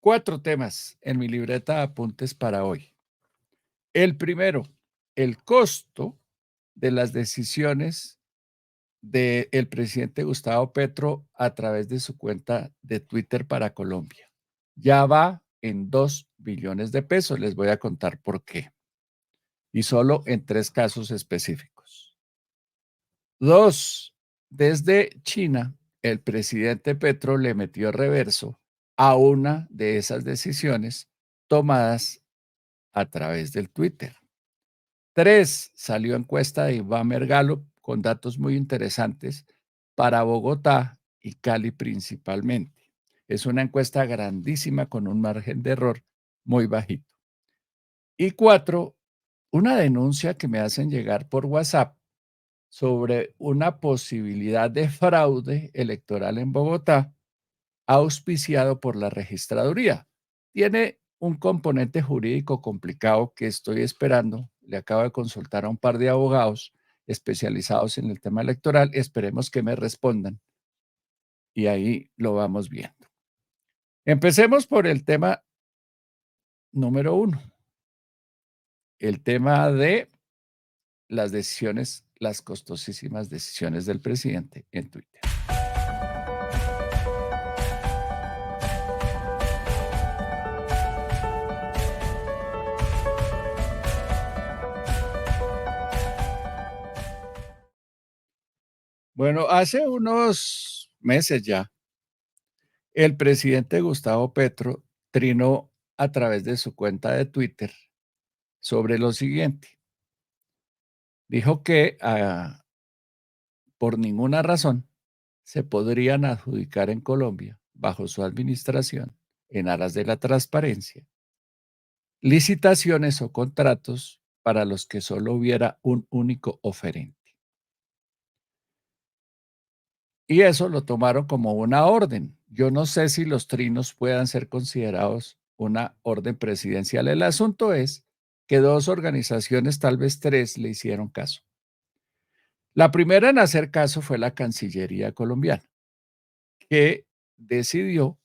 4 temas en mi libreta de apuntes para hoy. El primero, el costo de las decisiones del presidente Gustavo Petro a través de su cuenta de Twitter para Colombia. Ya va en 2 billones de pesos. Les voy a contar por qué. Y solo en 3 casos específicos. 2, desde China, el presidente Petro le metió reverso a una de esas decisiones tomadas a través del Twitter. 3, salió encuesta de Bamer Gallup con datos muy interesantes para Bogotá y Cali principalmente. Es una encuesta grandísima con un margen de error muy bajito. Y 4, una denuncia que me hacen llegar por WhatsApp sobre una posibilidad de fraude electoral en Bogotá auspiciado por la registraduría. Tiene un componente jurídico complicado que estoy esperando. Le acabo de consultar a un par de abogados especializados en el tema electoral. Esperemos que me respondan y ahí lo vamos viendo. Empecemos por el tema número uno, el tema de las decisiones, las costosísimas decisiones del presidente en Twitter. Bueno, hace unos meses ya, el presidente Gustavo Petro trinó a través de su cuenta de Twitter sobre lo siguiente. Dijo que por ninguna razón se podrían adjudicar en Colombia, bajo su administración, en aras de la transparencia, licitaciones o contratos para los que solo hubiera un único oferente. Y eso lo tomaron como una orden. Yo no sé si los trinos puedan ser considerados una orden presidencial. El asunto es que 2 organizaciones, tal vez 3, le hicieron caso. La primera en hacer caso fue la Cancillería colombiana, que decidió,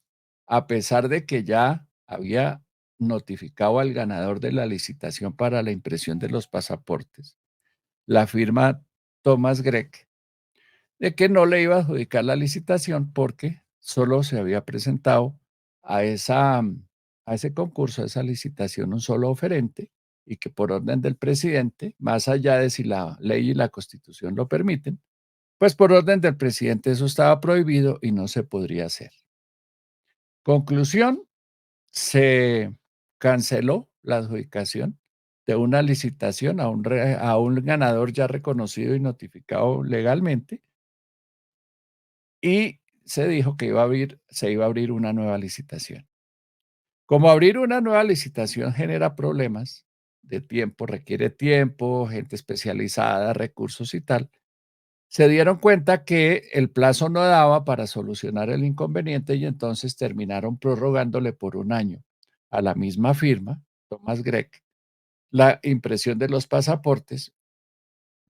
a pesar de que ya había notificado al ganador de la licitación para la impresión de los pasaportes, la firma Thomas Gregg, de que no le iba a adjudicar la licitación porque solo se había presentado a a ese concurso, a esa licitación, un solo oferente y que por orden del presidente, más allá de si la ley y la Constitución lo permiten, pues por orden del presidente eso estaba prohibido y no se podría hacer. Conclusión, se canceló la adjudicación de una licitación a un ganador ya reconocido y notificado legalmente, y se dijo que se iba a abrir una nueva licitación. Como abrir una nueva licitación genera problemas de tiempo, requiere tiempo, gente especializada, recursos y tal, se dieron cuenta que el plazo no daba para solucionar el inconveniente y entonces terminaron prorrogándole por un año a la misma firma, Thomas Gregg, la impresión de los pasaportes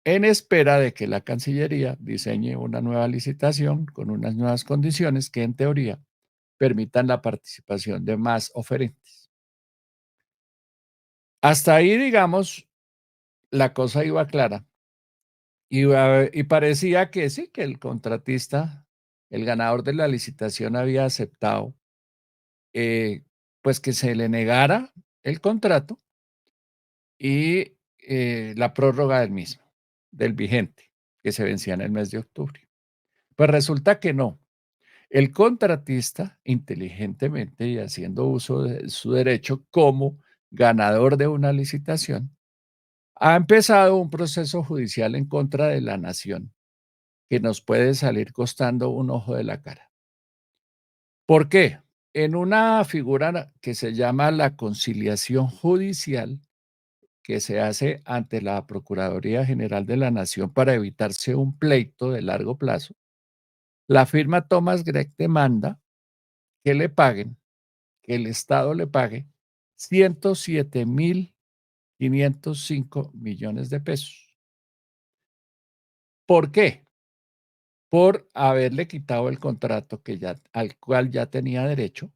en espera de que la Cancillería diseñe una nueva licitación con unas nuevas condiciones que en teoría permitan la participación de más oferentes. Hasta ahí, digamos, la cosa iba clara y parecía que sí, que el contratista, el ganador de la licitación había aceptado, eh, pues que se le negara el contrato y la prórroga del mismo, del vigente, que se vencía en el mes de octubre. Pues resulta que no. El contratista, inteligentemente y haciendo uso de su derecho como ganador de una licitación, ha empezado un proceso judicial en contra de la nación que nos puede salir costando un ojo de la cara. ¿Por qué? En una figura que se llama la conciliación judicial, que se hace ante la Procuraduría General de la Nación para evitarse un pleito de largo plazo, la firma Thomas Gregg demanda que le paguen, que el Estado le pague 107.505 millones de pesos. ¿Por qué? Por haberle quitado el contrato al cual ya tenía derecho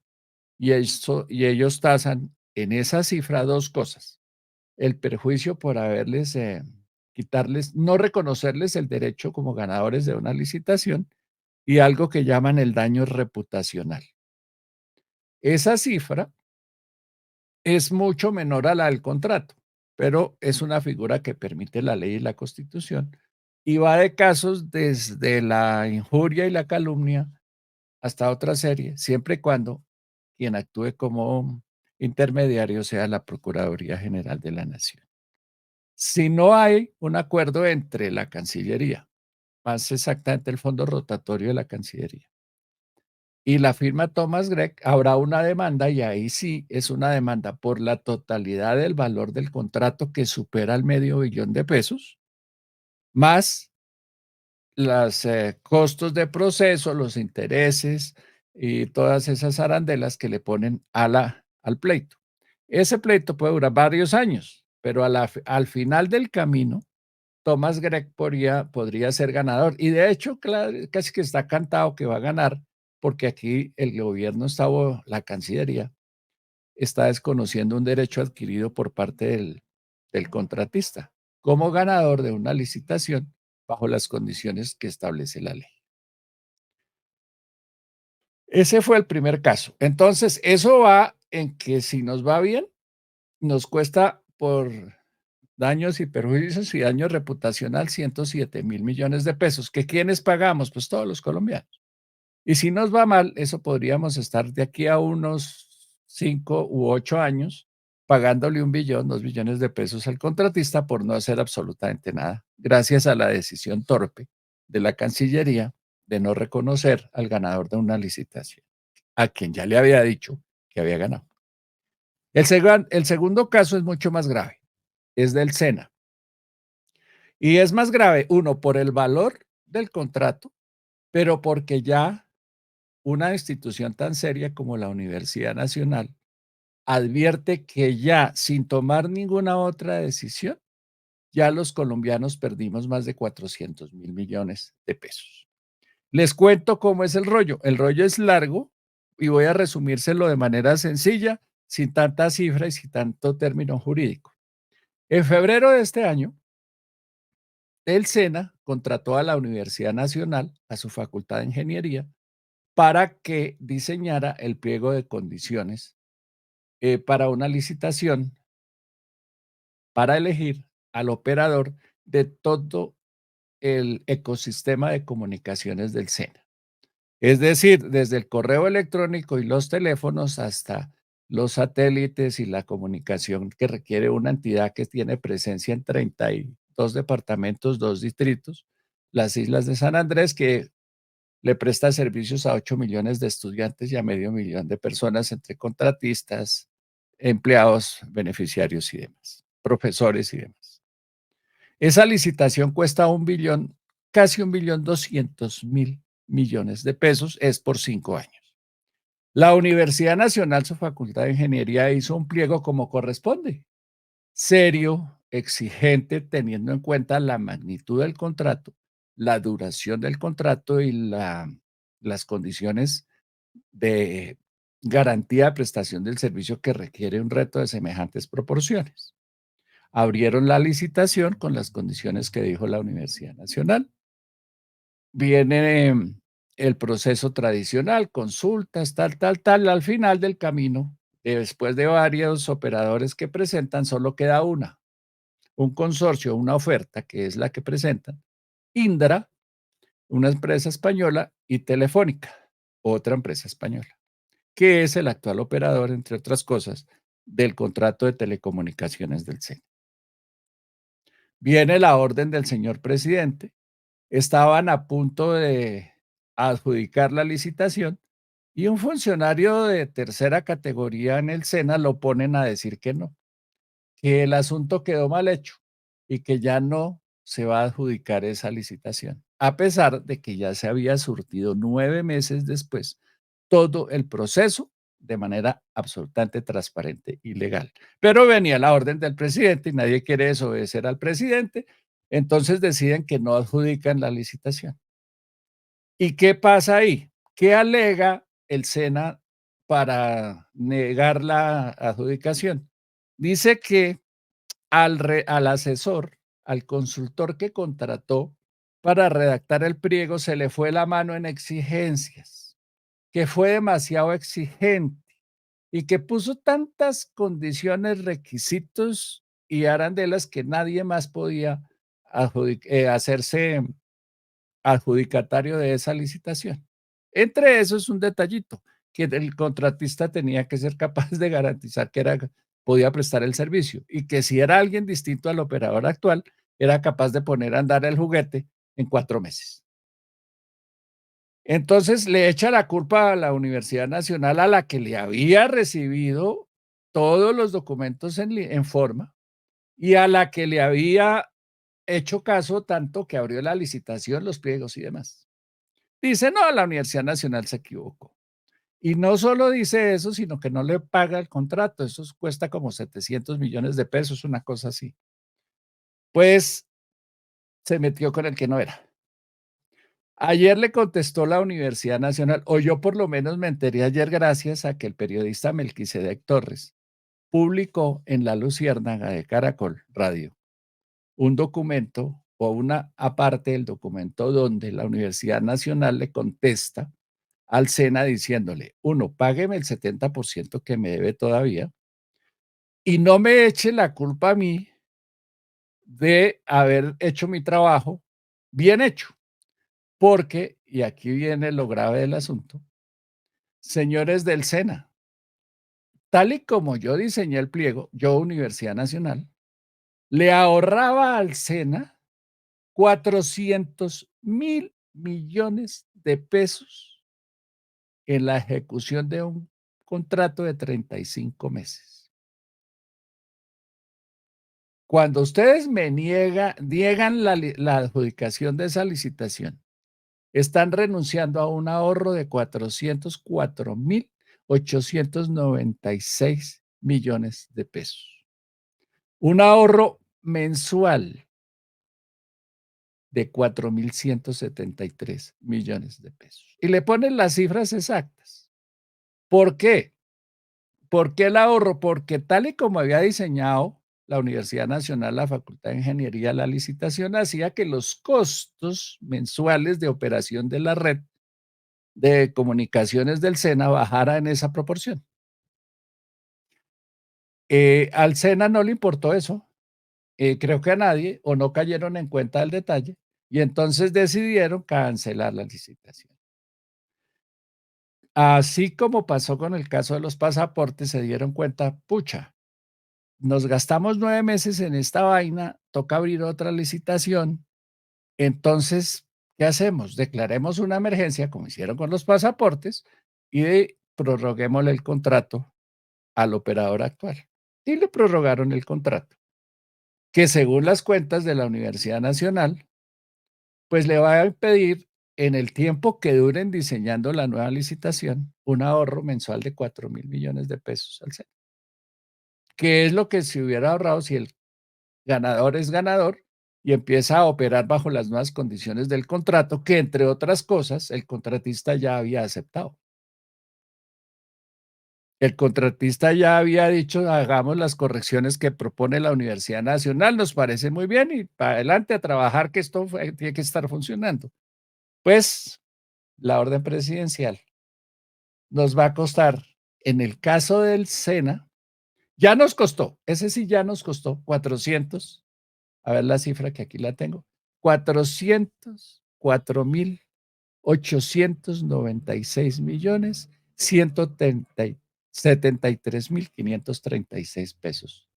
y ellos tasan en esa cifra 2 cosas: el perjuicio por haberles, quitarles no reconocerles el derecho como ganadores de una licitación y algo que llaman el daño reputacional. Esa cifra es mucho menor a la del contrato, pero es una figura que permite la ley y la Constitución, y va de casos desde la injuria y la calumnia hasta otra serie, siempre y cuando quien actúe como intermediario sea la Procuraduría General de la Nación. Si no hay un acuerdo entre la Cancillería, más exactamente el fondo rotatorio de la Cancillería, y la firma Thomas Gregg, habrá una demanda y ahí sí es una demanda por la totalidad del valor del contrato que supera el $500,000,000 más los costos de proceso, los intereses y todas esas arandelas que le ponen al pleito. Ese pleito puede durar varios años, pero al final del camino, Thomas Gregg podría ser ganador. Y de hecho, casi que está cantado que va a ganar, porque aquí el gobierno la Cancillería, está desconociendo un derecho adquirido por parte del contratista como ganador de una licitación bajo las condiciones que establece la ley. Ese fue el primer caso. Entonces, eso va en que si nos va bien, nos cuesta por daños y perjuicios y daño reputacional 107,000,000,000 de pesos. ¿Que quiénes pagamos? Pues todos los colombianos. Y si nos va mal, eso podríamos estar de aquí a unos 5 u 8 años pagándole 1,000,000,000, 2,000,000,000 de pesos al contratista por no hacer absolutamente nada, gracias a la decisión torpe de la Cancillería de no reconocer al ganador de una licitación, a quien ya le había dicho que había ganado. El segundo caso es mucho más grave, es del SENA. Y es más grave, uno, por el valor del contrato, pero porque ya una institución tan seria como la Universidad Nacional advierte que ya sin tomar ninguna otra decisión, ya los colombianos perdimos más de 400,000,000,000 de pesos. Les cuento cómo es el rollo. El rollo es largo y voy a resumírselo de manera sencilla, sin tanta cifra y sin tanto término jurídico. En febrero de este año, el SENA contrató a la Universidad Nacional, a su Facultad de Ingeniería, para que diseñara el pliego de condiciones para una licitación para elegir al operador de todo el ecosistema de comunicaciones del SENA. Es decir, desde el correo electrónico y los teléfonos hasta los satélites y la comunicación que requiere una entidad que tiene presencia en 32 departamentos, 2 distritos, las islas de San Andrés, que le presta servicios a 8,000,000 de estudiantes y a 500,000 de personas entre contratistas, empleados, beneficiarios y demás, profesores y demás. Esa licitación cuesta 1,000,000,000, casi 1,200,000,000,000 de pesos, es por 5 años. La Universidad Nacional, su Facultad de Ingeniería, hizo un pliego como corresponde, serio, exigente, teniendo en cuenta la magnitud del contrato, la duración del contrato y las condiciones de garantía de prestación del servicio que requiere un reto de semejantes proporciones. Abrieron la licitación con las condiciones que dijo la Universidad Nacional. Viene el proceso tradicional, consultas, tal, tal, tal. Al final del camino, después de varios operadores que presentan, solo queda un consorcio, una oferta, que es la que presentan, Indra, una empresa española, y Telefónica, otra empresa española, que es el actual operador, entre otras cosas, del contrato de telecomunicaciones del SENA. Viene la orden del señor presidente. Estaban a punto de adjudicar la licitación y un funcionario de tercera categoría en el SENA lo ponen a decir que no, que el asunto quedó mal hecho y que ya no se va a adjudicar esa licitación, a pesar de que ya se había surtido 9 meses después todo el proceso de manera absolutamente transparente y legal. Pero venía la orden del presidente y nadie quiere desobedecer al presidente, entonces deciden que no adjudican la licitación. ¿Y qué pasa ahí? ¿Qué alega el SENA para negar la adjudicación. Dice que al asesor, al consultor que contrató para redactar el pliego, se le fue la mano en exigencias, que fue demasiado exigente y que puso tantas condiciones, requisitos y arandelas que nadie más podía hacerse adjudicatario de esa licitación. Entre esos, un detallito, que el contratista tenía que ser capaz de garantizar que podía prestar el servicio y que si era alguien distinto al operador actual, era capaz de poner a andar el juguete en 4 meses. Entonces le echa la culpa a la Universidad Nacional, a la que le había recibido todos los documentos en forma y a la que le había hecho caso tanto que abrió la licitación, los pliegos y demás. Dice, no, la Universidad Nacional se equivocó. Y no solo dice eso, sino que no le paga el contrato. Eso cuesta como 700 millones de pesos, una cosa así. Pues se metió con el que no era. Ayer le contestó la Universidad Nacional, o yo por lo menos me enteré ayer gracias a que el periodista Melquisedec Torres publicó en La Luciérnaga de Caracol Radio un documento o una aparte del documento donde la Universidad Nacional le contesta al SENA diciéndole, uno, págueme el 70% que me debe todavía y no me eche la culpa a mí de haber hecho mi trabajo bien hecho, porque, y aquí viene lo grave del asunto, señores del SENA, tal y como yo diseñé el pliego, yo, Universidad Nacional, le ahorraba al SENA 400.000 millones de pesos en la ejecución de un contrato de 35 meses. Cuando ustedes me niegan la adjudicación de esa licitación, están renunciando a un ahorro de 404.896 millones de pesos. Un ahorro mensual de 4.173 millones de pesos. Y le ponen las cifras exactas. ¿Por qué? ¿Por qué el ahorro? Porque tal y como había diseñado la Universidad Nacional, la Facultad de Ingeniería, la licitación hacía que los costos mensuales de operación de la red de comunicaciones del SENA bajara en esa proporción. Al SENA no le importó eso, creo que a nadie, o no cayeron en cuenta del detalle, y entonces decidieron cancelar la licitación. Así como pasó con el caso de los pasaportes, se dieron cuenta, pucha, nos gastamos 9 meses en esta vaina, toca abrir otra licitación. Entonces, ¿qué hacemos? Declaremos una emergencia, como hicieron con los pasaportes, y prorroguémosle el contrato al operador actual. Y le prorrogaron el contrato, que según las cuentas de la Universidad Nacional, pues le va a impedir en el tiempo que duren diseñando la nueva licitación un ahorro mensual de 4.000 millones de pesos al SENA, que es lo que se hubiera ahorrado si el ganador es ganador y empieza a operar bajo las nuevas condiciones del contrato, que entre otras cosas el contratista ya había aceptado. El contratista ya había dicho, hagamos las correcciones que propone la Universidad Nacional, nos parece muy bien y para adelante a trabajar que esto tiene que estar funcionando. Pues la orden presidencial nos va a costar, en el caso del SENA, ya nos costó, ese sí ya nos costó 400. A ver la cifra que aquí la tengo, 404.896.173.536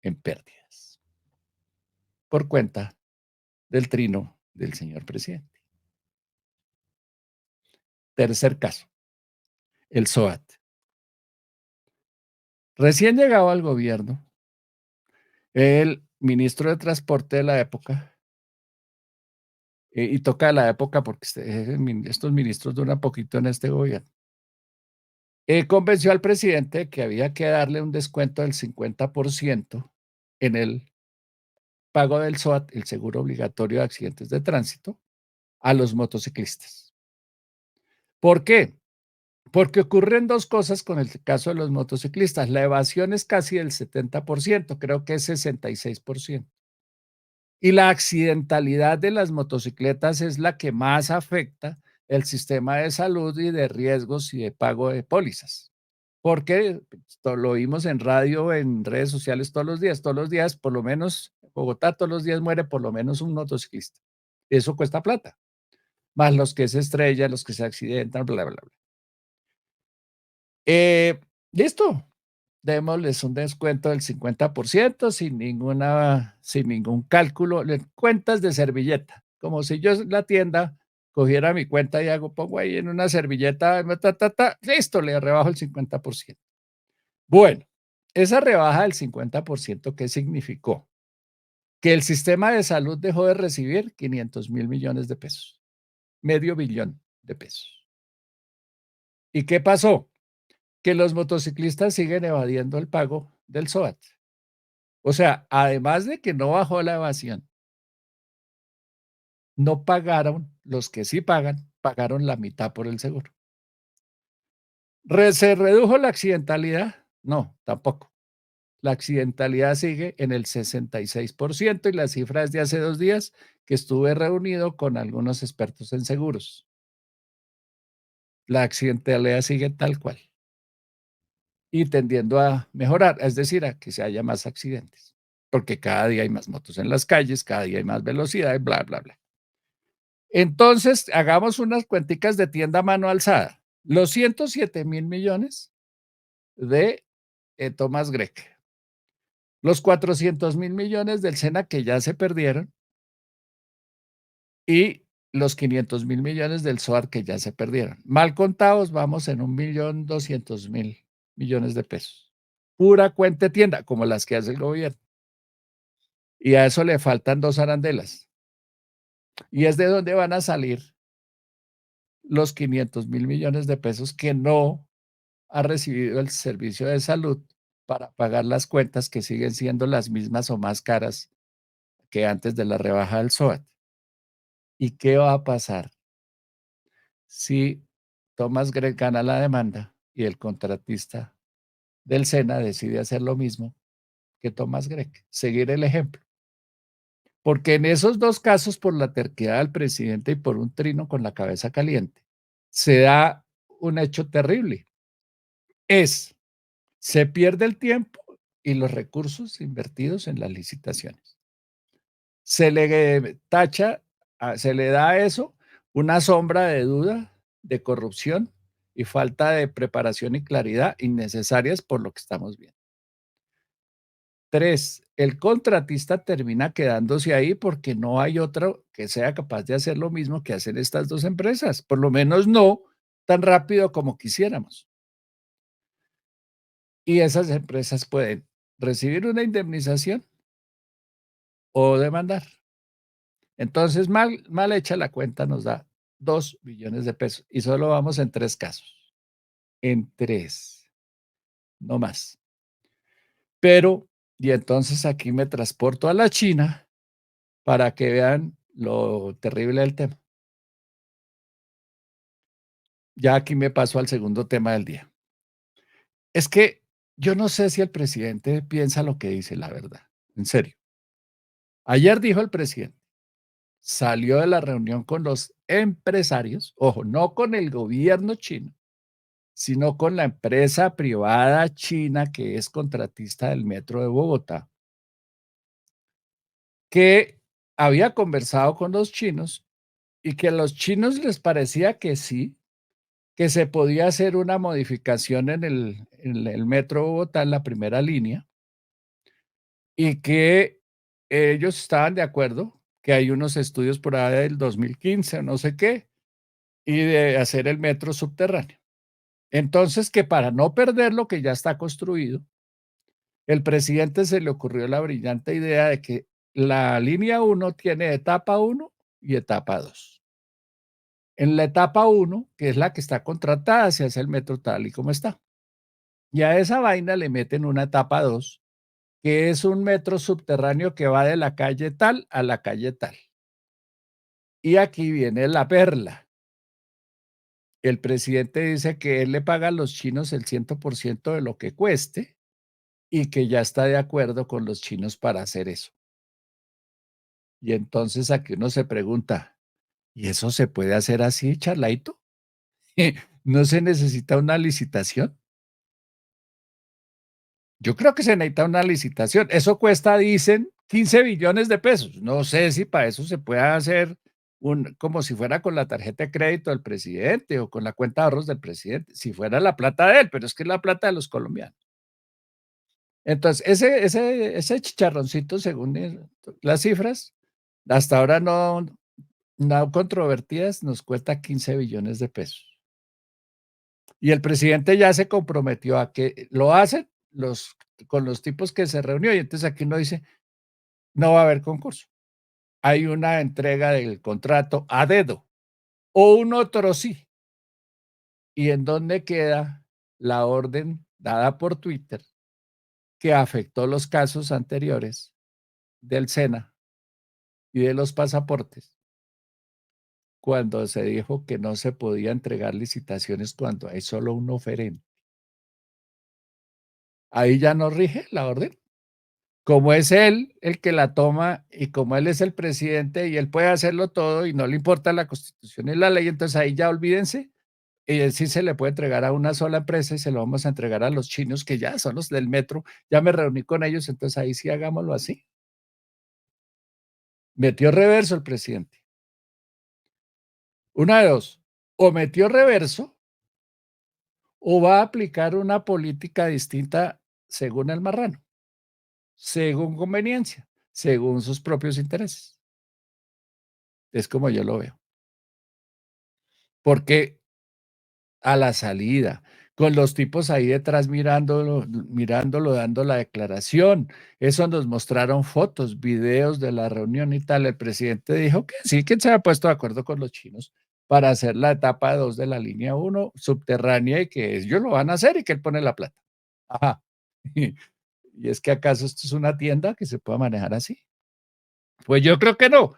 en pérdidas por cuenta del trino del señor presidente. Tercer caso, el SOAT. Recién llegado al gobierno, el ministro de Transporte de la época, y toca de la época porque estos ministros duran poquito en este gobierno, convenció al presidente de que había que darle un descuento del 50% en el pago del SOAT, el seguro obligatorio de accidentes de tránsito, a los motociclistas. ¿Por qué? porque ocurren 2 cosas con el caso de los motociclistas. La evasión es casi del 70%, creo que es 66%. Y la accidentalidad de las motocicletas es la que más afecta el sistema de salud y de riesgos y de pago de pólizas. Porque esto lo oímos en radio, en redes sociales todos los días, por lo menos en Bogotá todos los días muere por lo menos un motociclista. Eso cuesta plata, más los que se estrellan, los que se accidentan, bla, bla, bla. Eh, listo, démosles un descuento del 50% sin ningún cálculo, cuentas de servilleta, como si yo en la tienda cogiera mi cuenta y pongo ahí en una servilleta, listo, le rebajo el 50%. Bueno, esa rebaja del 50%, ¿qué significó? Que el sistema de salud dejó de recibir 500.000 millones de pesos, medio billón de pesos. ¿Y qué pasó? Que los motociclistas siguen evadiendo el pago del SOAT. O sea, además de que no bajó la evasión, no pagaron, los que sí pagan, pagaron la mitad por el seguro. ¿Se redujo la accidentalidad? No, tampoco. La accidentalidad sigue en el 66% y la cifra es de hace 2 días que estuve reunido con algunos expertos en seguros. La accidentalidad sigue tal cual y tendiendo a mejorar, es decir, a que se haya más accidentes, porque cada día hay más motos en las calles, cada día hay más velocidad, y bla, bla, bla. Entonces, hagamos unas cuenticas de tienda a mano alzada. Los 107.000 millones de Thomas Grech, los 400.000 millones del SENA que ya se perdieron y los 500.000 millones del SOAR que ya se perdieron. Mal contados, vamos en 1.200.000 millones de pesos. Pura cuenta de tienda, como las que hace el gobierno. Y a eso le faltan 2 arandelas. Y es de donde van a salir los 500.000 millones de pesos que no ha recibido el servicio de salud para pagar las cuentas que siguen siendo las mismas o más caras que antes de la rebaja del SOAT. ¿Y qué va a pasar si Thomas Grech gana la demanda y el contratista del SENA decide hacer lo mismo que Thomas Grech, seguir el ejemplo? Porque en esos 2 casos, por la terquedad del presidente y por un trino con la cabeza caliente, se da un hecho terrible. Se pierde el tiempo y los recursos invertidos en las licitaciones. Se le tacha, se le da a eso una sombra de duda, de corrupción y falta de preparación y claridad innecesarias por lo que estamos viendo. 3, el contratista termina quedándose ahí porque no hay otro que sea capaz de hacer lo mismo que hacen estas 2 empresas, por lo menos no tan rápido como quisiéramos. Y esas empresas pueden recibir una indemnización o demandar. Entonces, mal hecha la cuenta nos da 2 billones de pesos y solo vamos en 3 casos, en 3, no más. Pero, y entonces aquí me transporto a la China para que vean lo terrible del tema. Ya aquí me paso al segundo tema del día. Es que yo no sé si el presidente piensa lo que dice, la verdad, en serio. Ayer dijo el presidente, salió de la reunión con los empresarios, ojo, no con el gobierno chino, sino con la empresa privada china que es contratista del Metro de Bogotá, que había conversado con los chinos y que a los chinos les parecía que sí, que se podía hacer una modificación en el Metro de Bogotá, en la primera línea, y que ellos estaban de acuerdo, que hay unos estudios por ahí del 2015 o no sé qué, y de hacer el metro subterráneo. Entonces, que para no perder lo que ya está construido, el presidente se le ocurrió la brillante idea de que la línea uno tiene etapa uno y etapa 2. En la etapa uno, que es la que está contratada, se hace el metro tal y como está. Y a esa vaina le meten una etapa 2, que es un metro subterráneo que va de la calle tal a la calle tal. Y aquí viene la perla. El presidente dice que él le paga a los chinos el 100% de lo que cueste y que ya está de acuerdo con los chinos para hacer eso. Y entonces aquí uno se pregunta, ¿y eso se puede hacer así, charlaito? ¿No se necesita una licitación? Yo creo que se necesita una licitación. Eso cuesta, dicen, 15 billones de pesos. No sé si para eso se puede hacer como si fuera con la tarjeta de crédito del presidente o con la cuenta de ahorros del presidente, si fuera la plata de él, pero es que es la plata de los colombianos. Entonces, ese chicharroncito, según las cifras, hasta ahora no controvertidas, nos cuesta 15 billones de pesos. Y el presidente ya se comprometió a que lo hacen con los tipos que se reunió, y entonces aquí uno dice: "No va a haber concurso". Hay una entrega del contrato a dedo, o un otro sí. ¿Y en dónde queda la orden dada por Twitter que afectó los casos anteriores del SENA y de los pasaportes, cuando se dijo que no se podía entregar licitaciones cuando hay solo un oferente? Ahí ya no rige la orden. Como es él el que la toma y como él es el presidente y él puede hacerlo todo y no le importa la Constitución y la ley, entonces ahí ya olvídense, sí se le puede entregar a una sola empresa y se lo vamos a entregar a los chinos, que ya son los del metro, ya me reuní con ellos, entonces ahí sí hagámoslo así. Metió reverso el presidente. Una de dos, o metió reverso o va a aplicar una política distinta según el marrano, según conveniencia, según sus propios intereses. Es como yo lo veo. Porque a la salida, con los tipos ahí detrás mirándolo, dando la declaración. Eso nos mostraron fotos, videos de la reunión y tal. El presidente dijo que sí, que se había puesto de acuerdo con los chinos para hacer la etapa 2 de la línea uno subterránea y que ellos lo van a hacer y que él pone la plata. Ajá. ¿Y es que acaso esto es una tienda que se pueda manejar así? Pues yo creo que no,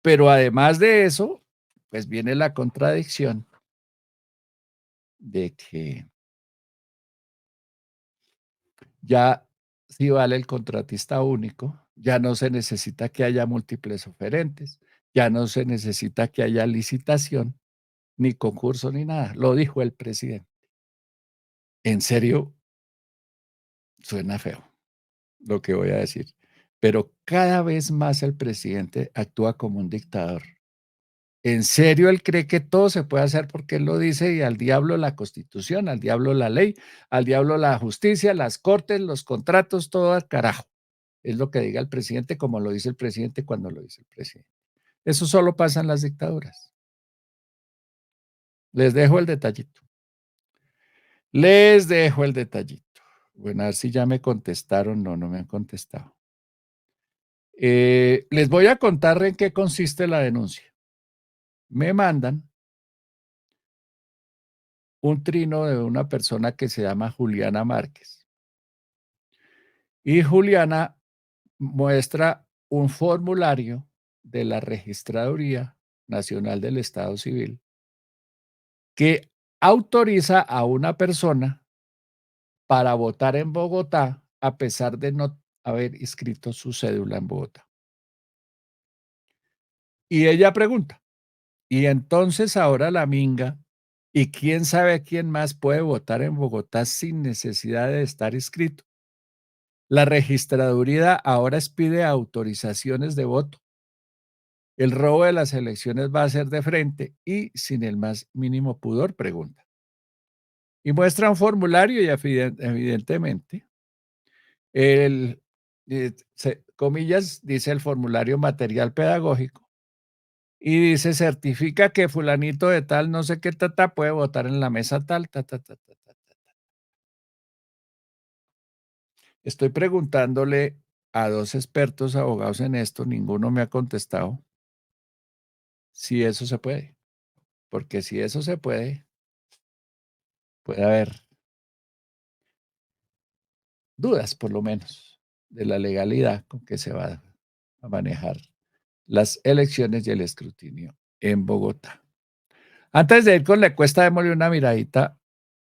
pero además de eso, pues viene la contradicción de que ya sí vale el contratista único, ya no se necesita que haya múltiples oferentes, ya no se necesita que haya licitación, ni concurso, ni nada. Lo dijo el presidente. En serio, suena feo lo que voy a decir, pero cada vez más el presidente actúa como un dictador. En serio, él cree que todo se puede hacer porque él lo dice y al diablo la constitución, al diablo la ley, al diablo la justicia, las cortes, los contratos, todo al carajo. Es lo que diga el presidente, como lo dice el presidente cuando lo dice el presidente. Eso solo pasa en las dictaduras. Les dejo el detallito. Les dejo el detallito. Bueno, a ver si ya me contestaron. No, no me han contestado. Les voy a contar en qué consiste la denuncia. Me mandan un trino de una persona que se llama Juliana Márquez. Y Juliana muestra un formulario de la Registraduría Nacional del Estado Civil que autoriza a una persona para votar en Bogotá, a pesar de no haber inscrito su cédula en Bogotá. Y ella pregunta, y entonces ahora la minga, ¿y quién sabe quién más puede votar en Bogotá sin necesidad de estar inscrito? La registraduría ahora pide autorizaciones de voto. El robo de las elecciones va a ser de frente y sin el más mínimo pudor, pregunta. Y muestra un formulario y evidentemente el, comillas, dice el formulario material pedagógico y dice, certifica que fulanito de tal, no sé qué, puede votar en la mesa tal, ta. Estoy preguntándole a dos expertos abogados en esto, ninguno me ha contestado si eso se puede, porque si eso se puede, puede haber dudas, por lo menos, de la legalidad con que se va a manejar las elecciones y el escrutinio en Bogotá. Antes de ir con la encuesta, démosle una miradita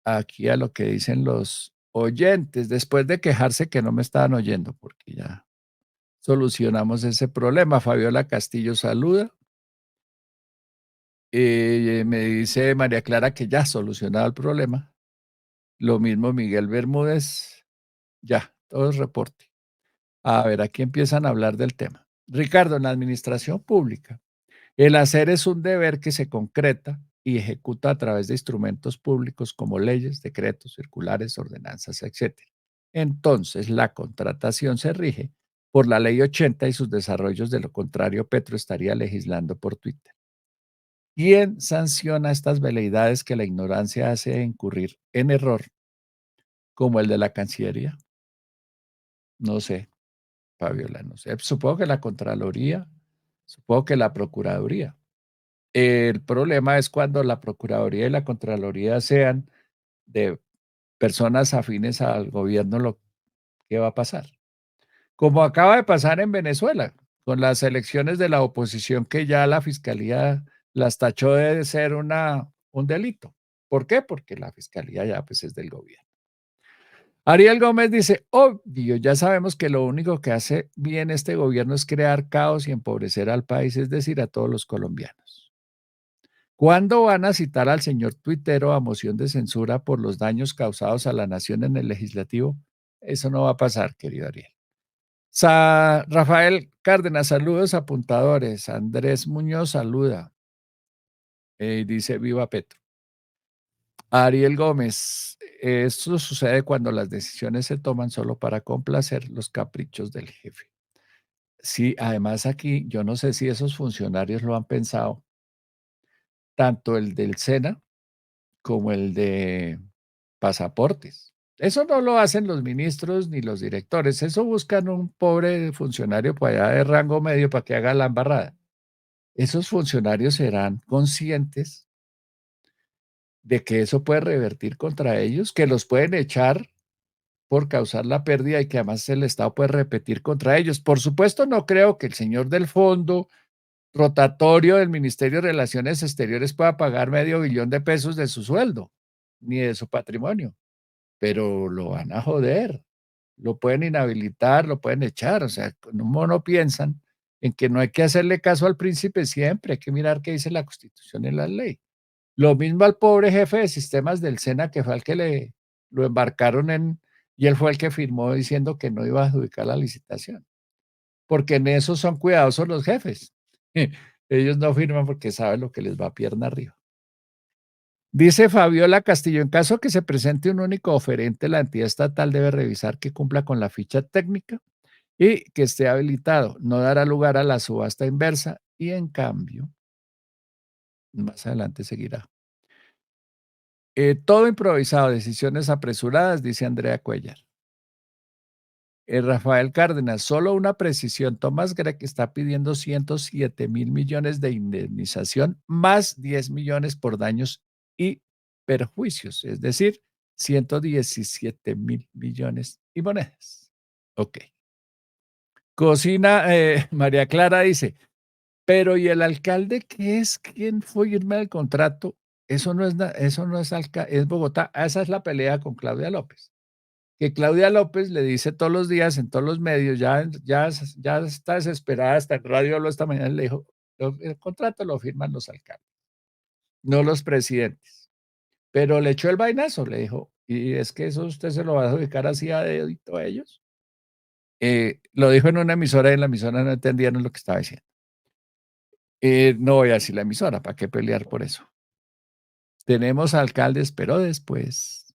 aquí a lo que dicen los oyentes, después de quejarse que no me estaban oyendo, porque ya solucionamos ese problema. Fabiola Castillo saluda. Me dice María Clara que ya solucionado el problema. Lo mismo Miguel Bermúdez. Ya, todo es reporte. A ver, aquí empiezan a hablar del tema. Ricardo, en la administración pública, el hacer es un deber que se concreta y ejecuta a través de instrumentos públicos como leyes, decretos, circulares, ordenanzas, etcétera. Entonces, la contratación se rige por la Ley 80 y sus desarrollos, de lo contrario, Petro estaría legislando por Twitter. ¿Quién sanciona estas veleidades que la ignorancia hace incurrir en error, como el de la Cancillería? No sé, Fabiola, no sé. Supongo que la Contraloría, supongo que la Procuraduría. El problema es cuando la Procuraduría y la Contraloría sean de personas afines al gobierno, lo que va a pasar. Como acaba de pasar en Venezuela, con las elecciones de la oposición, que ya la fiscalía las tachó de ser un delito. ¿Por qué? Porque la fiscalía ya pues es del gobierno. Ariel Gómez dice, obvio, ya sabemos que lo único que hace bien este gobierno es crear caos y empobrecer al país, es decir, a todos los colombianos. ¿Cuándo van a citar al señor tuitero a moción de censura por los daños causados a la nación en el legislativo? Eso no va a pasar, querido Ariel. Rafael Cárdenas, saludos apuntadores. Andrés Muñoz saluda. Dice Viva Petro. Ariel Gómez, esto sucede cuando las decisiones se toman solo para complacer los caprichos del jefe. Sí, además aquí yo no sé si esos funcionarios lo han pensado, tanto el del SENA como el de pasaportes. Eso no lo hacen los ministros ni los directores, eso buscan un pobre funcionario por allá de rango medio para que haga la embarrada. Esos funcionarios serán conscientes de que eso puede revertir contra ellos, que los pueden echar por causar la pérdida y que además el Estado puede repetir contra ellos. Por supuesto, no creo que el señor del fondo rotatorio del Ministerio de Relaciones Exteriores pueda pagar $500 million de su sueldo, ni de su patrimonio, pero lo van a joder, lo pueden inhabilitar, lo pueden echar, o sea, con un mono piensan en que no hay que hacerle caso al príncipe siempre, hay que mirar qué dice la Constitución y la ley. Lo mismo al pobre jefe de sistemas del SENA, que fue al que lo embarcaron y él fue el que firmó diciendo que no iba a adjudicar la licitación, porque en eso son cuidadosos los jefes. Ellos no firman porque saben lo que les va a pierna arriba. Dice Fabiola Castillo, en caso que se presente un único oferente, la entidad estatal debe revisar que cumpla con la ficha técnica y que esté habilitado. No dará lugar a la subasta inversa y, en cambio, más adelante seguirá. Todo improvisado, decisiones apresuradas, dice Andrea Cuellar. Rafael Cárdenas, solo una precisión. Tomás Gregg está pidiendo 107.000 millones de indemnización, más 10 millones por daños y perjuicios, es decir, 117.000 millones y monedas. Ok. Cocina, María Clara dice, pero ¿y el alcalde qué es? ¿Quién firma el contrato? Eso no es, eso no es, es Bogotá. Esa es la pelea con Claudia López. Que Claudia López le dice todos los días en todos los medios, ya está desesperada, hasta en Radio Hablo esta mañana, le dijo, el contrato lo firman los alcaldes, no los presidentes. Pero le echó el vainazo, le dijo, y es que eso usted se lo va a adjudicar así a dedito a ellos. Lo dijo en una emisora y en la emisora no entendieron lo que estaba diciendo. No voy a decir la emisora, ¿para qué pelear por eso? Tenemos alcaldes, pero después.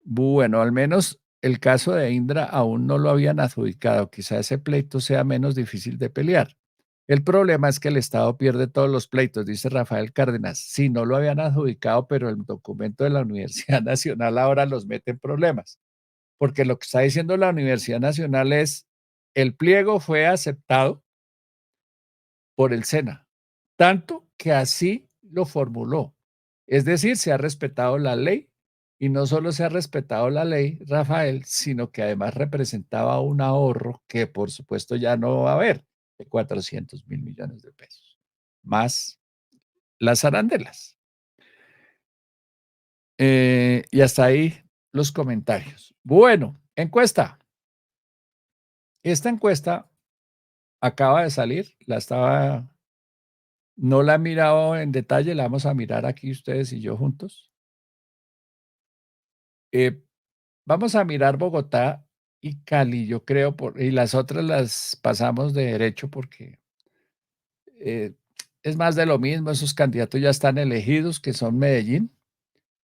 Bueno, al menos el caso de Indra aún no lo habían adjudicado. Quizá ese pleito sea menos difícil de pelear. El problema es que el Estado pierde todos los pleitos, dice Rafael Cárdenas. Sí, no lo habían adjudicado, pero el documento de la Universidad Nacional ahora los mete en problemas, porque lo que está diciendo la Universidad Nacional es, el pliego fue aceptado por el SENA, tanto que así lo formuló. Es decir, se ha respetado la ley y no solo se ha respetado la ley, Rafael, sino que además representaba un ahorro que por supuesto ya no va a haber de 400.000 millones de pesos, más las arandelas. Y hasta ahí los comentarios. Bueno, encuesta. Esta encuesta acaba de salir, no la he mirado en detalle, la vamos a mirar aquí ustedes y yo juntos. Eh, Vamos a mirar Bogotá y Cali, yo creo, y las otras las pasamos de derecho porque eh, es más de lo mismo, esos candidatos ya están elegidos, que son Medellín,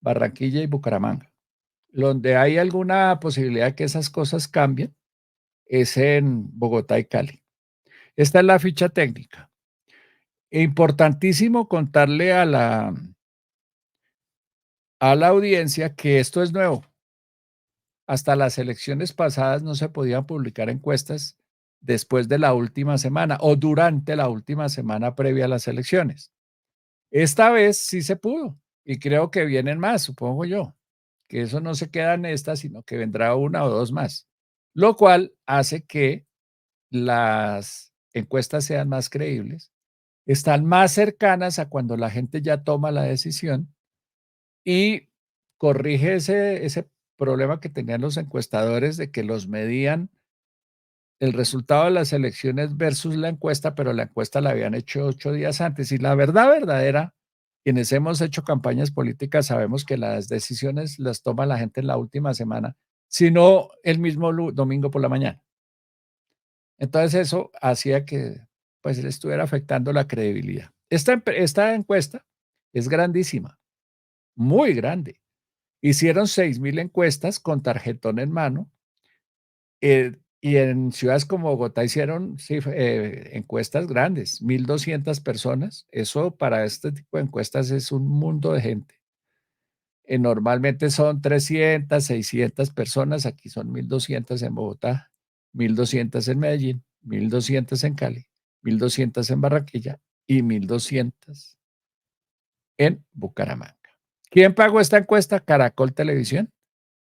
Barranquilla y Bucaramanga. Donde hay alguna posibilidad que esas cosas cambien es en Bogotá y Cali. Esta es la ficha técnica. Importantísimo contarle a la audiencia que esto es nuevo. Hasta las elecciones pasadas no se podían publicar encuestas después de la última semana o durante la última semana previa a las elecciones. Esta vez sí se pudo y creo que vienen más, supongo yo, que eso no se queda en esta, sino que vendrá una o dos más, lo cual hace que las encuestas sean más creíbles, están más cercanas a cuando la gente ya toma la decisión y corrige ese problema que tenían los encuestadores de que los medían el resultado de las elecciones versus la encuesta, pero la encuesta la habían hecho 8 días antes. Y la verdad verdadera, quienes hemos hecho campañas políticas sabemos que las decisiones las toma la gente en la última semana, sino el mismo domingo por la mañana. Entonces eso hacía que pues le estuviera afectando la credibilidad. Esta encuesta es grandísima, muy grande. Hicieron 6.000 encuestas con tarjetón en mano, y en ciudades como Bogotá hicieron sí, encuestas grandes, 1.200 personas. Eso para este tipo de encuestas es un mundo de gente. Normalmente son 300, 600 personas, aquí son 1.200 en Bogotá, 1.200 en Medellín, 1.200 en Cali, 1.200 en Barranquilla y 1.200 en Bucaramanga. ¿Quién pagó esta encuesta? Caracol Televisión,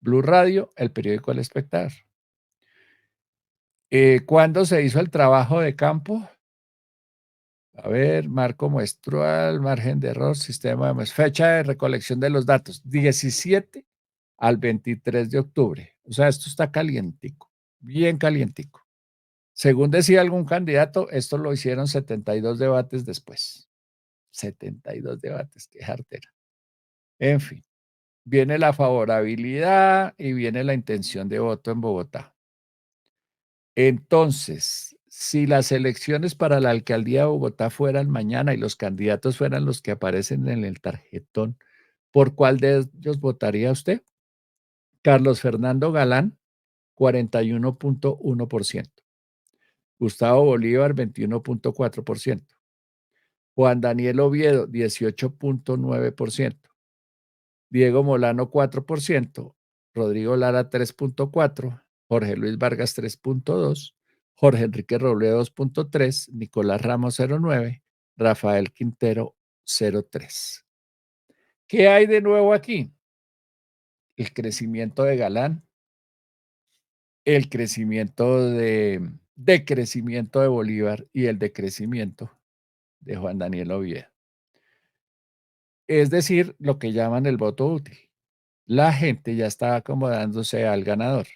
Blue Radio, el periódico El Espectador. ¿Cuándo se hizo el trabajo de campo? A ver, marco muestral, margen de error, fecha de recolección de los datos, 17 al 23 de octubre. O sea, esto está calientico, bien calientico. Según decía algún candidato, esto lo hicieron 72 debates después. 72 debates, qué jartera. En fin, viene la favorabilidad y viene la intención de voto en Bogotá. Entonces, si las elecciones para la alcaldía de Bogotá fueran mañana y los candidatos fueran los que aparecen en el tarjetón, ¿por cuál de ellos votaría usted? Carlos Fernando Galán, 41.1%. Gustavo Bolívar, 21.4%. Juan Daniel Oviedo, 18.9%. Diego Molano, 4%. Rodrigo Lara, 3.4%. Jorge Luis Vargas, 3.2%. Jorge Enrique Robledo, 2.3%. Nicolás Ramos, 0.9%. Rafael Quintero, 0.3%. ¿Qué hay de nuevo aquí? El crecimiento de Galán, el decrecimiento de Bolívar y el decrecimiento de Juan Daniel Oviedo. Es decir, lo que llaman el voto útil. La gente ya está acomodándose al ganador.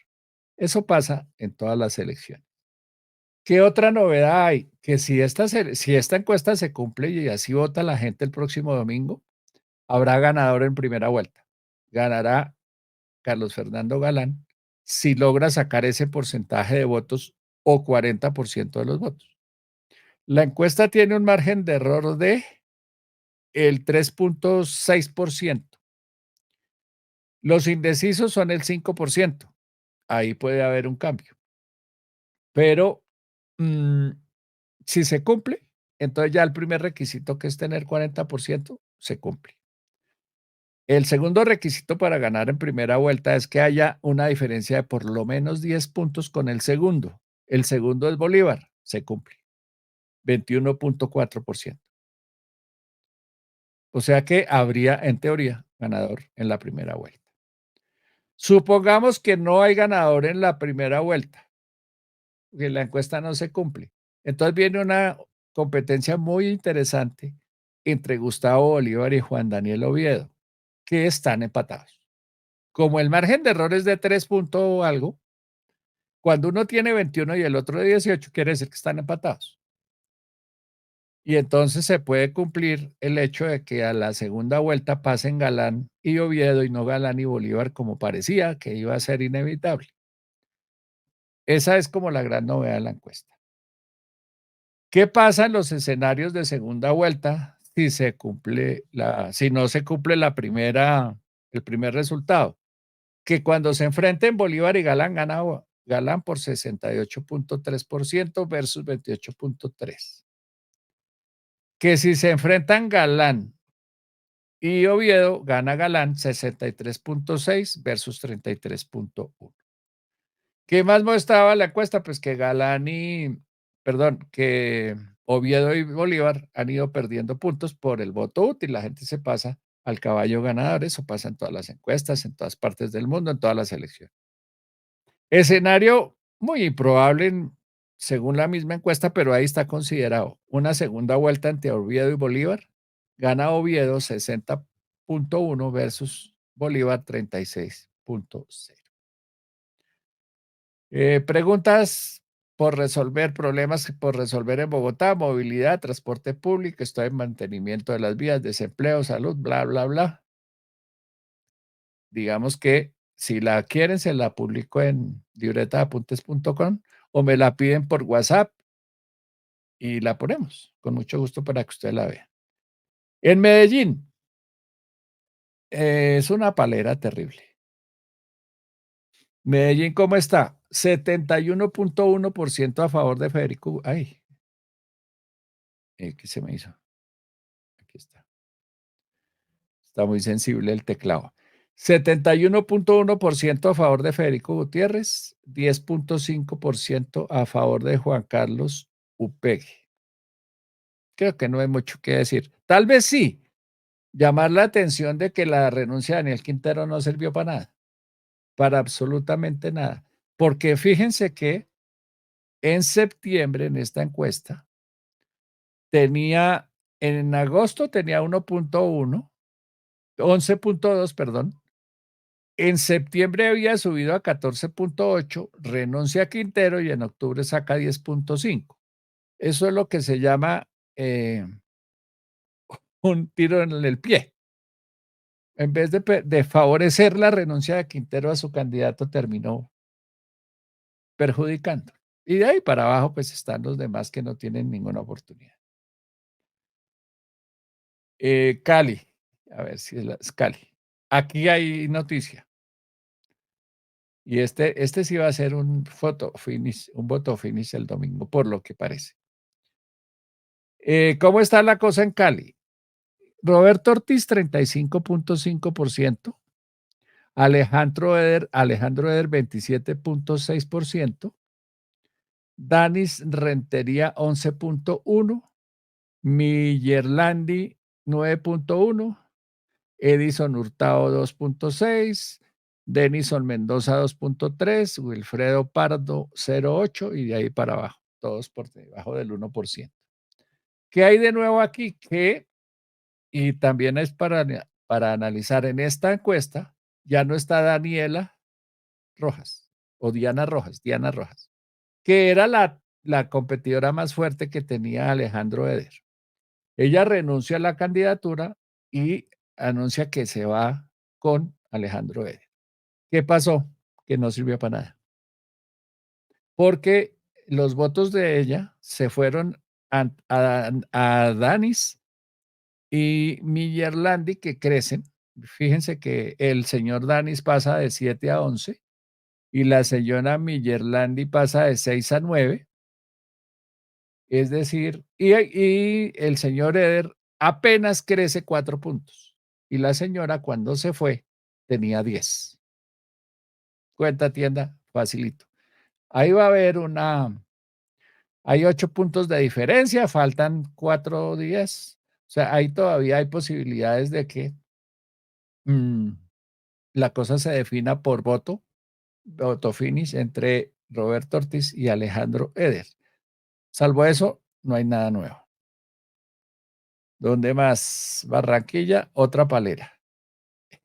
Eso pasa en todas las elecciones. ¿Qué otra novedad hay? Que si esta encuesta se cumple y así vota la gente el próximo domingo, habrá ganador en primera vuelta. Ganará Carlos Fernando Galán si logra sacar ese porcentaje de votos o 40% de los votos. La encuesta tiene un margen de error de el 3.6%. Los indecisos son el 5%. Ahí puede haber un cambio. Pero mm, si se cumple, entonces ya el primer requisito, que es tener 40%, se cumple. El segundo requisito para ganar en primera vuelta es que haya una diferencia de por lo menos 10 puntos con el segundo. El segundo es Bolívar, se cumple, 21.4%. O sea que habría, en teoría, ganador en la primera vuelta. Supongamos que no hay ganador en la primera vuelta, que la encuesta no se cumple. Entonces viene una competencia muy interesante entre Gustavo Bolívar y Juan Daniel Oviedo, que están empatados. Como el margen de error es de 3 punto algo, cuando uno tiene 21 y el otro de 18, quiere decir que están empatados. Y entonces se puede cumplir el hecho de que a la segunda vuelta pasen Galán y Oviedo y no Galán y Bolívar como parecía que iba a ser inevitable. Esa es como la gran novedad de la encuesta. ¿Qué pasa en los escenarios de segunda vuelta si no se cumple el primer resultado? Que cuando se enfrenten Bolívar y Galán, gana Galán por 68.3% versus 28.3%. Que si se enfrentan Galán y Oviedo, gana Galán 63.6 versus 33.1. ¿Qué más mostraba la encuesta? Pues que que Oviedo y Bolívar han ido perdiendo puntos por el voto útil. La gente se pasa al caballo ganador. Eso pasa en todas las encuestas, en todas partes del mundo, en todas las elecciones. Escenario muy improbable según la misma encuesta, pero ahí está considerado. Una segunda vuelta entre Oviedo y Bolívar. Gana Oviedo 60.1 versus Bolívar 36.0. Preguntas problemas por resolver en Bogotá, movilidad, transporte público, estoy en mantenimiento de las vías, desempleo, salud, bla, bla, bla. Digamos que si la quieren, se la publico en libretaapuntes.com o me la piden por WhatsApp y la ponemos con mucho gusto para que usted la vea. En Medellín, es una palera terrible. Medellín, ¿cómo está? 71.1% a favor de Federico. Ay, ¿qué se me hizo? Aquí está. Está muy sensible el teclado. 71.1% a favor de Federico Gutiérrez, 10.5% a favor de Juan Carlos Upegui. Creo que no hay mucho que decir. Tal vez sí, llamar la atención de que la renuncia de Daniel Quintero no sirvió para nada, para absolutamente nada. Porque fíjense que en septiembre, en esta encuesta, en agosto tenía 1.1, 11.2, perdón. En septiembre había subido a 14.8, renuncia a Quintero y en octubre saca 10.5. Eso es lo que se llama un tiro en el pie. En vez de favorecer la renuncia de Quintero a su candidato, terminó perjudicando. Y de ahí para abajo, pues están los demás que no tienen ninguna oportunidad. Cali, a ver si es Cali. Aquí hay noticia. Y este sí va a ser un voto finish el domingo, por lo que parece. ¿Cómo está la cosa en Cali? Roberto Ortiz, 35.5%. Alejandro Eder, 27.6%. Danis Rentería, 11.1%. Millerlandi, 9.1%. Edison Hurtado, 2.6%. Denison Mendoza, 2.3%. Wilfredo Pardo, 0.8%. Y de ahí para abajo, todos por debajo del 1%. ¿Qué hay de nuevo aquí? Y también es para analizar en esta encuesta, ya no está Daniela Rojas o Diana Rojas, que era la competidora más fuerte que tenía Alejandro Eder. Ella renuncia a la candidatura y anuncia que se va con Alejandro Eder. ¿Qué pasó? Que no sirvió para nada. Porque los votos de ella se fueron a Danis y Millerlandi, que crecen. Fíjense que el señor Danis pasa de 7 a 11 y la señora Millerlandi pasa de 6 a 9. Es decir, y el señor Eder apenas crece 4 puntos. Y la señora cuando se fue tenía 10. Cuenta tienda, facilito. Ahí va a haber hay 8 puntos de diferencia, faltan 4 días. O sea, ahí todavía hay posibilidades de que mm, la cosa se defina por voto finish entre Roberto Ortiz y Alejandro Eder. Salvo eso, no hay nada nuevo. ¿Dónde más? Barranquilla, otra palera.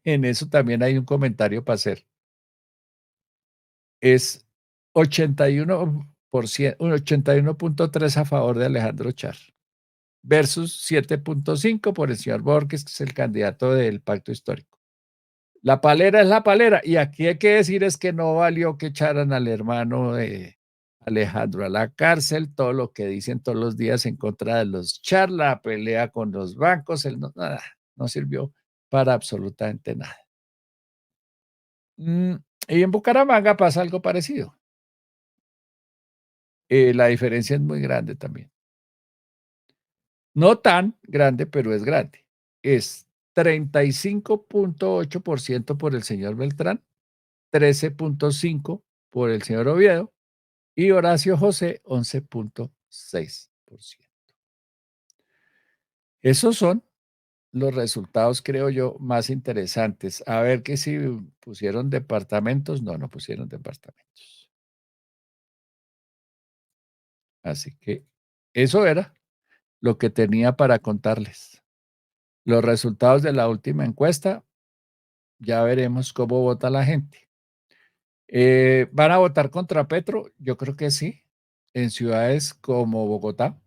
En eso también hay un comentario para hacer. Es 81%, un 81.3 a favor de Alejandro Char versus 7.5 por el señor Borges, que es el candidato del pacto histórico. La palera es la palera. Y aquí hay que decir es que no valió que echaran al hermano de Alejandro a la cárcel, todo lo que dicen todos los días en contra de los Char, la pelea con los bancos, nada, no sirvió para absolutamente nada. Mm, y en Bucaramanga pasa algo parecido. La diferencia es muy grande también. No tan grande, pero es grande. Es 35.8% por el señor Beltrán, 13.5 por el señor Oviedo y Horacio José 11.6%. Esos son los resultados, creo yo, más interesantes. A ver que si pusieron departamentos, no, no pusieron departamentos. Así que eso era lo que tenía para contarles. Los resultados de la última encuesta, ya veremos cómo vota la gente. ¿Van a votar contra Petro? Yo creo que sí, en ciudades como Bogotá.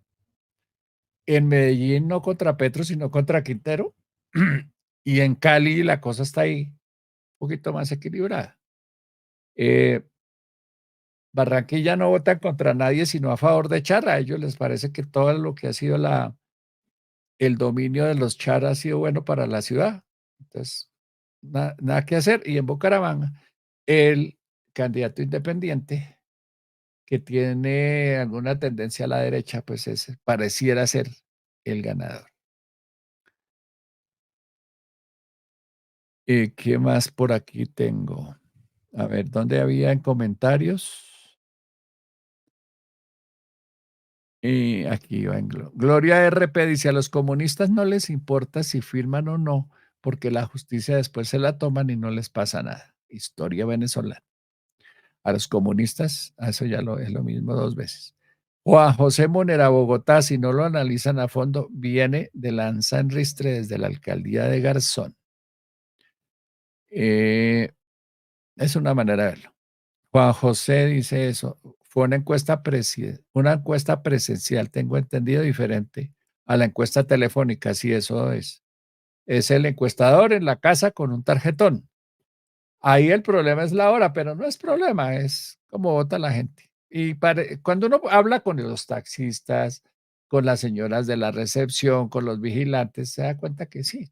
En Medellín no contra Petro, sino contra Quintero. Y en Cali la cosa está ahí un poquito más equilibrada. Eh, Barranquilla no votan contra nadie, sino a favor de Char. A ellos les parece que todo lo que ha sido el dominio de los Char ha sido bueno para la ciudad. Entonces, nada que hacer. Y en Bucaramanga, el candidato independiente que tiene alguna tendencia a la derecha, pues ese pareciera ser el ganador. ¿Qué más por aquí tengo? A ver, ¿dónde había en comentarios? Y aquí va en Gloria RP dice, a los comunistas no les importa si firman o no, porque la justicia después se la toman y no les pasa nada. Historia venezolana. A los comunistas, a eso ya es lo mismo dos veces. Juan José Monera, Bogotá, si no lo analizan a fondo, viene de Lanza en Ristre desde la alcaldía de Garzón. Es una manera de verlo. Juan José dice eso. Fue una encuesta presencial, tengo entendido, diferente a la encuesta telefónica. Sí, eso es. Es el encuestador en la casa con un tarjetón. Ahí el problema es la hora, pero no es problema, es como vota la gente. Y cuando uno habla con los taxistas, con las señoras de la recepción, con los vigilantes, se da cuenta que sí,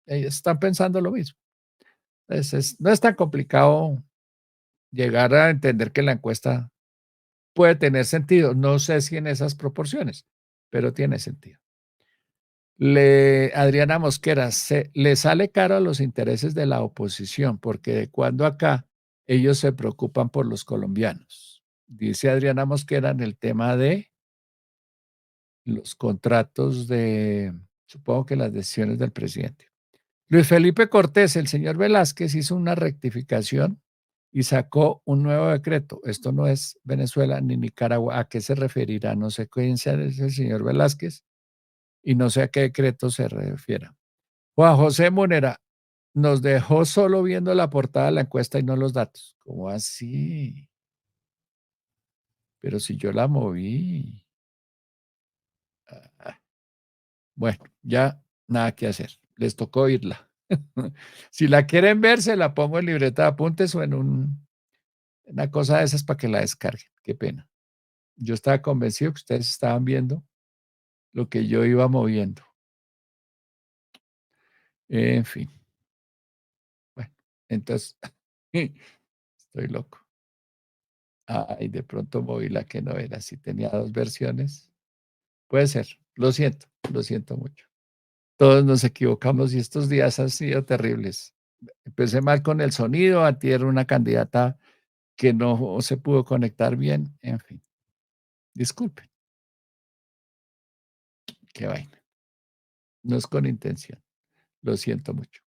ellos están pensando lo mismo. Entonces, no es tan complicado llegar a entender que la encuesta puede tener sentido. No sé si en esas proporciones, pero tiene sentido. Adriana Mosquera, le sale caro a los intereses de la oposición, porque de cuando acá ellos se preocupan por los colombianos. Dice Adriana Mosquera en el tema de los contratos de, supongo que las decisiones del presidente. Luis Felipe Cortés, el señor Velázquez hizo una rectificación y sacó un nuevo decreto. Esto no es Venezuela ni Nicaragua. ¿A qué se referirá? No sé quién sea el señor Velázquez y no sé a qué decreto se refiera. Juan José Munera nos dejó solo viendo la portada de la encuesta y no los datos. ¿Cómo así? Pero si yo la moví. Ah, bueno, ya nada que hacer. Les tocó oírla. Si la quieren ver, se la pongo en libreta de apuntes o en una cosa de esas para que la descarguen. Qué pena. Yo estaba convencido que ustedes estaban viendo lo que yo iba moviendo. En fin. Bueno, entonces, estoy loco. Ay, de pronto moví la que no era. Si tenía dos versiones. Puede ser. Lo siento mucho. Todos nos equivocamos y estos días han sido terribles. Empecé mal con el sonido, antier una candidata que no se pudo conectar bien, en fin. Disculpen, qué vaina. No es con intención. Lo siento mucho.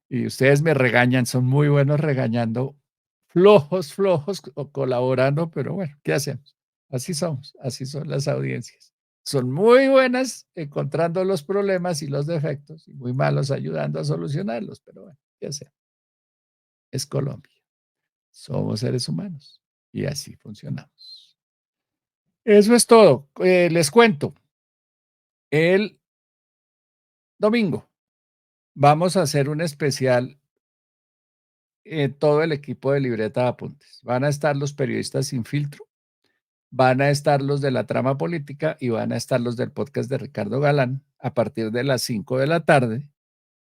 Y ustedes me regañan, son muy buenos regañando, flojos o colaborando, pero bueno, ¿qué hacemos? Así somos, así son las audiencias. son muy buenas encontrando los problemas y los defectos, y muy malos ayudando a solucionarlos, pero bueno, ya sea, es Colombia, somos seres humanos y así funcionamos. Eso es todo. Les cuento, el domingo vamos a hacer un especial, todo el equipo de Libreta de Apuntes. Van a estar los periodistas sin filtro, van a estar los de la trama política y van a estar los del podcast de Ricardo Galán a partir de las 5 de la tarde.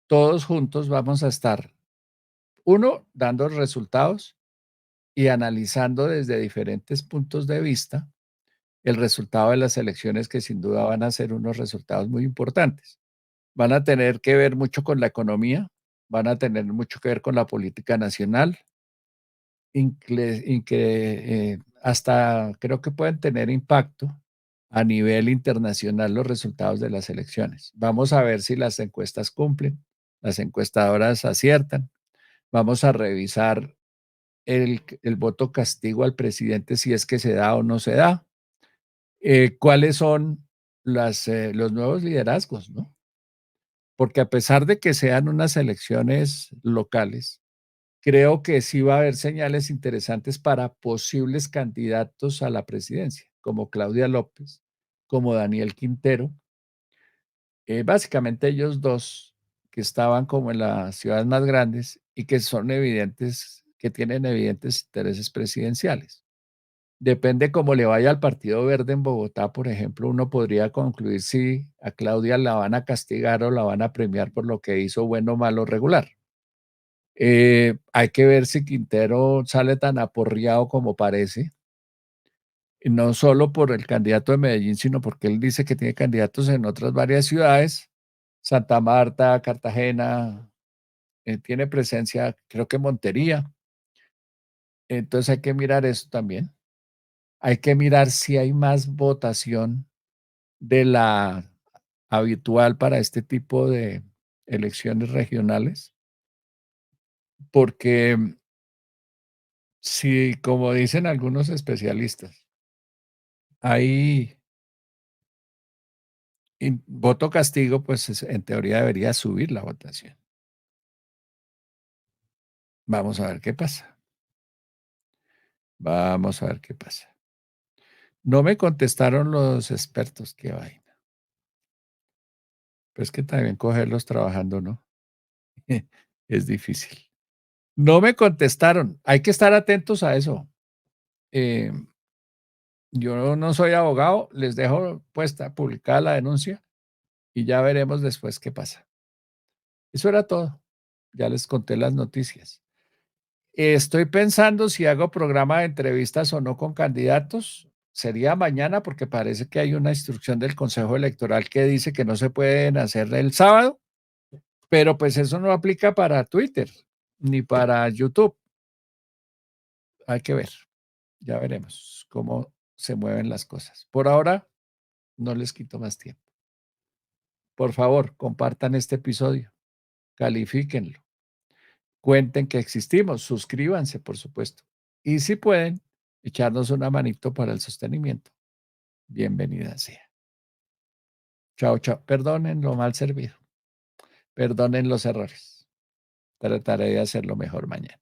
Todos juntos vamos a estar, uno, dando resultados y analizando desde diferentes puntos de vista el resultado de las elecciones, que sin duda van a ser unos resultados muy importantes. Van a tener que ver mucho con la economía, van a tener mucho que ver con la política nacional, hasta creo que pueden tener impacto a nivel internacional los resultados de las elecciones. Vamos a ver si las encuestas cumplen, las encuestadoras aciertan. Vamos a revisar el voto castigo al presidente, si es que se da o no se da. ¿Cuáles son los nuevos liderazgos, no? Porque a pesar de que sean unas elecciones locales, creo que sí va a haber señales interesantes para posibles candidatos a la presidencia, como Claudia López, como Daniel Quintero. Básicamente ellos dos que estaban como en las ciudades más grandes y que son evidentes, que tienen evidentes intereses presidenciales. Depende cómo le vaya al Partido Verde en Bogotá, por ejemplo, uno podría concluir si a Claudia la van a castigar o la van a premiar por lo que hizo, bueno, malo, regular. Hay que ver si Quintero sale tan aporreado como parece, y no solo por el candidato de Medellín, sino porque él dice que tiene candidatos en otras varias ciudades, Santa Marta, Cartagena, tiene presencia, creo que Montería. Entonces hay que mirar eso también. Hay que mirar si hay más votación de la habitual para este tipo de elecciones regionales, porque si, como dicen algunos especialistas, hay voto castigo, pues en teoría debería subir la votación. Vamos a ver qué pasa. Vamos a ver qué pasa. No me contestaron los expertos, qué vaina. Pues que también cogerlos trabajando, ¿no? Es difícil. No me contestaron. Hay que estar atentos a eso. Eh, yo no soy abogado, les dejo puesta, publicada la denuncia y ya veremos después qué pasa. Eso era todo. Ya les conté las noticias. Estoy pensando si hago programa de entrevistas o no con candidatos. Sería mañana porque parece que hay una instrucción del Consejo Electoral que dice que no se pueden hacer el sábado, pero pues eso no aplica para Twitter ni para YouTube. Hay que ver, ya veremos cómo se mueven las cosas. Por ahora, no les quito más tiempo. Por favor, compartan este episodio, califíquenlo, cuenten que existimos, suscríbanse, por supuesto. Y si pueden, echarnos una manito para el sostenimiento. Bienvenida sea. Chao, chao. Perdonen lo mal servido. Perdonen los errores. Trataré de hacerlo mejor mañana.